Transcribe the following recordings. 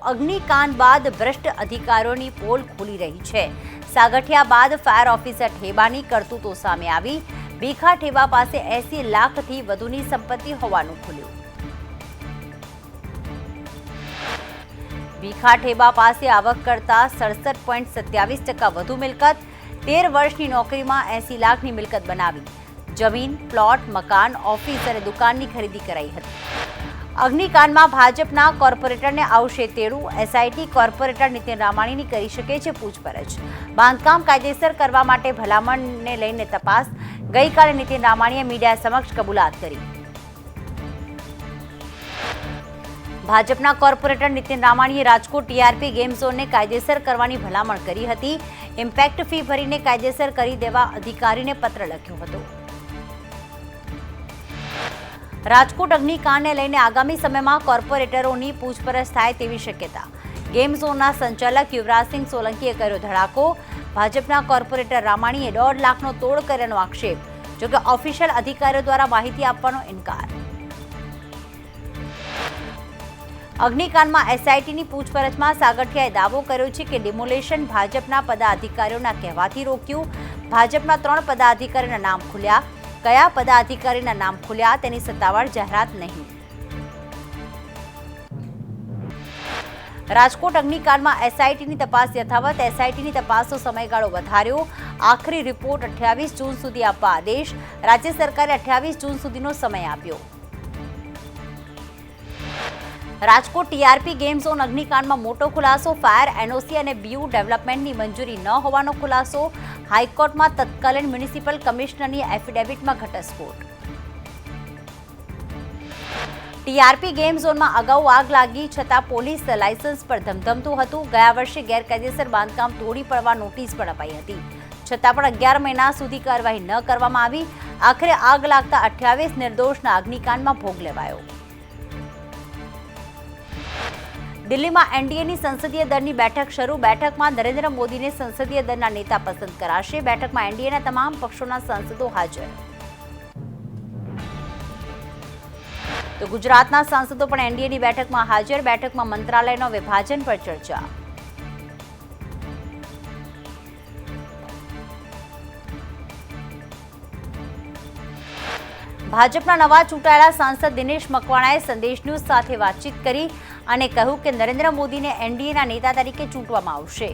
અગ્નિકાંડ બાદ ભ્રષ્ટ અધિકારીઓની પોલ ખુલી રહી છે। સાગઠિયા બાદ ફાયર ઓફિસર ઠેબાની કરતૂતો સામે આવી। ભીખા ઠેબા પાસે 80 લાખથી વધુની સંપત્તિ હોવાનું ખુલ્યું। ભીખા ઠેબા પાસે આવક કરતા 67.27% વધુ મિલકત। 13 વર્ષની નોકરીમાં 80 લાખની મિલકત બનાવી। જમીન, પ્લોટ, મકાન, ઓફિસ અને દુકાનની ખરીદી કરાઈ હતી। અગ્નિકાંડમાં ભાજપના કોર્પોરેટરને આવશે તેડું। એસઆઈટી કોર્પોરેટર નીતિન રામાણીની કરી શકે છે પૂછપરછ। બાંધકામ કાયદેસર કરવા માટે ભલામણને લઈને તપાસ। ગઈકાલે નીતિન રામાણીએ મીડિયા સમક્ષ કબૂલાત કરી। ભાજપના કોર્પોરેટર નીતિન રામાણીએ રાજકોટ ટીઆરપી ગેમ ઝોનને કાયદેસર કરવાની ભલામણ કરી હતી। ઇમ્પેક્ટ ફી ભરીને કાયદેસર કરી દેવા અધિકારીને પત્ર લખ્યો હતો। રાજકોટ અગ્નિકાંડને લઈને આગામી સમયમાં કોર્પોરેટરોની પૂછપરછ થાય તેવી શક્યતા। ગેમ ઝોનના સંચાલક યુવરાજસિંહ સોલંકીએ કર્યો ધડાકો। ભાજપના કોર્પોરેટર રામાણીએ 1.5 લાખનો તોડ કર્યાનો આક્ષેપ, જોકે ઓફિશિયલ અધિકારીઓ દ્વારા માહિતી આપવાનો ઇનકાર। અગ્નિકાંડમાં એસઆઈટીની પૂછપરછમાં સાગઠિયાએ દાવો કર્યો છે કે ડિમોલેશન ભાજપના પદાધિકારીઓના કહેવાથી રોક્યું। ભાજપના 3 પદાધિકારીના નામ ખુલ્યા। કયા પદાધિકારીના નામ ખુલ્યા તેની સત્તાવાર જાહેરાત નહીં। રાજકોટ અગ્નિકાંડમાં એસઆઈટીની તપાસ યથાવત। એસઆઈટીની તપાસનો સમયગાળો વધાર્યો। આખરી રિપોર્ટ 28 જૂન સુધી આપવા આદેશ। રાજ્ય સરકારે 28 જૂન સુધીનો સમય આપ્યો। રાજકોટ ટીઆરપી ગેમ ઝોન અગ્નિકાંડમાં મોટો ખુલાસો। ફાયર એનઓસી અને બીયુ ડેવલપમેન્ટની મંજૂરી ન હોવાનો ખુલાસો। હાઈકોર્ટમાં તત્કાલીન મ્યુનિસિપલ કમિશનરની એફિડેવિટમાં ઘટસ્ફોટ। ટીઆરપી ગેમ ઝોનમાં અગાઉ આગ લાગી છતાં પોલીસ લાયસન્સ પર ધમધમતું હતું। ગયા વર્ષે ગેરકાયદેસર બાંધકામ તોડી પડવા નોટિસ પણ અપાઈ હતી, છતાં પણ 11 મહિના સુધી કાર્યવાહી ન કરવામાં આવી। આખરે આગ લાગતા 28 નિર્દોષના અગ્નિકાંડમાં ભોગ લેવાયો। દિલ્હીમાં એનડીએની સંસદીય દળની બેઠક શરૂ। બેઠકમાં નરેન્દ્ર મોદીને સંસદીય દળના નેતા પસંદ કરાશે। બેઠકમાં એનડીએના તમામ પક્ષોના સાંસદો હાજર। તો ગુજરાતના સાંસદો પણ એનડીએની બેઠકમાં હાજર। બેઠકમાં મંત્રાલયનો વિભાજન પર ચર્ચા। ભાજપના નવા ચૂંટાયેલા સાંસદ દિનેશ મકવાણાએ સંદેશ ન્યૂઝ સાથે વાતચીત કરી અને કહ્યું કે નરેન્દ્ર મોદીને એનડીએના નેતા તરીકે ચૂંટવામાં આવશે।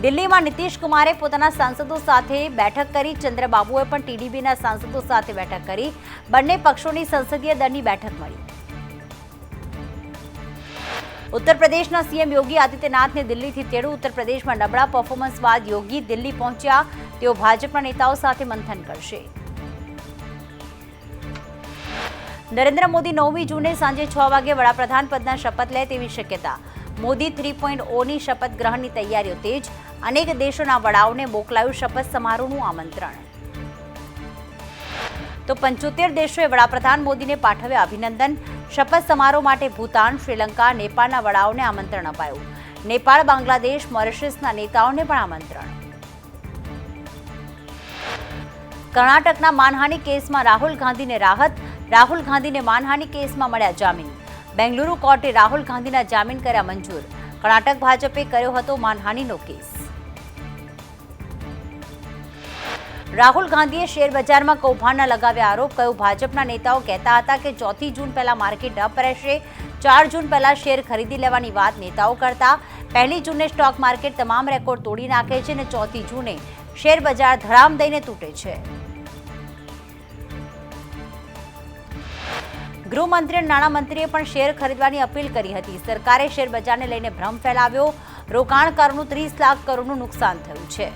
દિલ્હીમાં નીતિશ કુમારે પોતાના સાંસદો સાથે બેઠક કરી। ચંદ્રબાબુએ પણ ટીડીપીના સાંસદો સાથે બેઠક કરી। બંને પક્ષોની સંસદીય દળની બેઠક મળી। ઉત્તર પ્રદેશના સીએમ યોગી આદિત્યનાથને દિલ્હીથી તેડું। ઉત્તર પ્રદેશમાં નબળા પરફોર્મન્સ બાદ યોગી દિલ્હી પહોંચ્યા। તેઓ ભાજપના નેતાઓ સાથે મંથન કરશે। નરેન્દ્ર મોદી 9મી જૂને સાંજે 6 વાગે વડાપ્રધાન પદના શપથ લે તેવી શક્યતા। મોદી 3.0ની શપથ ગ્રહણની તૈયારીઓ તેજ। અનેક દેશોના વડાઓને મોકલાયું શપથ સમારોહનું આમંત્રણ। તો 75 દેશોએ વડાપ્રધાન મોદીને પાઠવ્યા અભિનંદન। શપથ સમારોહ માટે ભૂતાન, શ્રીલંકા, નેપાળના વડાઓને આમંત્રણ અપાયું। નેપાળ, બાંગ્લાદેશ, મોરિશસના નેતાઓને પણ આમંત્રણ। કર્ણાટકના માનહાનિ કેસમાં રાહુલ ગાંધીને રાહત। રાહુલ ગાંધીને માનહાનિ કેસમાં મળ્યા જામીન। બેંગલુરુ કોર્ટે રાહુલ ગાંધીના જામીન કર્યા મંજૂર। કર્ણાટક ભાજપે કર્યો હતો માનહાનિનો કેસ। રાહુલ ગાંધીએ શેર બજારમાં કૌભાંડના લગાવ્યા આરોપ। કહ્યું, ભાજપના નેતાઓ કહેતા હતા કે 4 જૂન પહેલા માર્કેટ અપ રહેશે। 4 જૂન પહેલા શેર ખરીદી લેવાની વાત નેતાઓ કરતા। 1 જૂને સ્ટોક માર્કેટ તમામ રેકોર્ડ તોડી નાખે છે અને 4 જૂને શેર બજાર ધડામ દઈને તૂટે છે। ગૃહમંત્રી અને નાણામંત્રીએ પણ શેર ખરીદવાની અપીલ કરી હતી। સરકારે શેર બજારને લઈને ભ્રમ ફેલાવ્યો। રોકાણકારોનું 30 લાખ કરોડનું નુકસાન થયું છે।